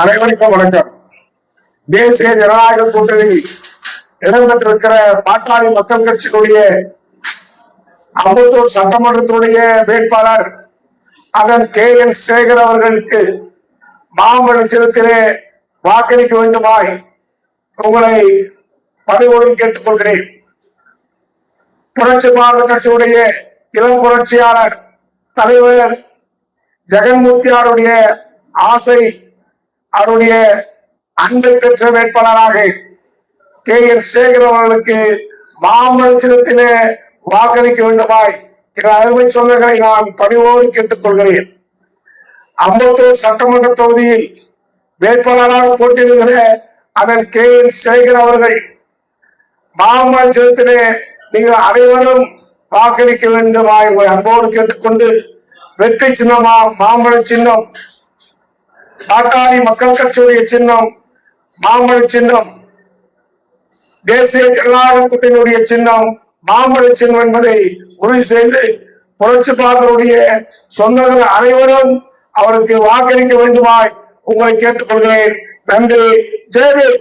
அனைவருக்கும் வணக்கம். தேசிய ஜனநாயக கூட்டணியில் இடம்பெற்றிருக்கிற பாட்டாளி மக்கள் கட்சியினுடைய அம்பத்தூர் சட்டமன்றத்தினுடைய வேட்பாளர் அதன் KN சேகர் அவர்களுக்கு மாம்பழச்சிரத்திலே வாக்களிக்க வேண்டுமாய் உங்களை பணிவுடன் கேட்டுக்கொள்கிறேன். புரட்சி பாரத கட்சியுடைய இளம் புரட்சியாளர் தலைவர் ஜெகன்மூர்த்தியாருடைய ஆசை அவருடைய அன்பை பெற்ற வேட்பாளராக KN சேகர் அவர்களுக்கு மாம்பழச்சிரத்திலே வாக்களிக்க வேண்டுமாய் என்ற அருமை சொந்தங்களை நான் பணிவோடு கேட்டுக்கொள்கிறேன். அம்பத்தூர் சட்டமன்ற தொகுதியில் வேட்பாளராக போட்டியிடுகிற அதன் KN சேகர் அவர்கள் மாம்பழச்சிரத்திலே நீங்கள் அனைவரும் வாக்களிக்க வேண்டுமாய் உங்களை அன்போடு கேட்டுக்கொண்டு, வெற்றி சின்னமா மாம்பழ சின்னம், பாட்டாளி மக்கள் கட்சியுடைய சின்னம் மாம்பழ சின்னம், தேசிய ஜனநாயக கூட்டணியுடைய சின்னம் மாம்பழ சின்னம் என்பதை உறுதி செய்து புரட்சி பாரதனுடைய சொந்தங்கள் அனைவரும் அவருக்கு வாக்களிக்க வேண்டுமாய் உங்களை கேட்டுக்கொள்கிறேன். நன்றி. ஜெயவேல்.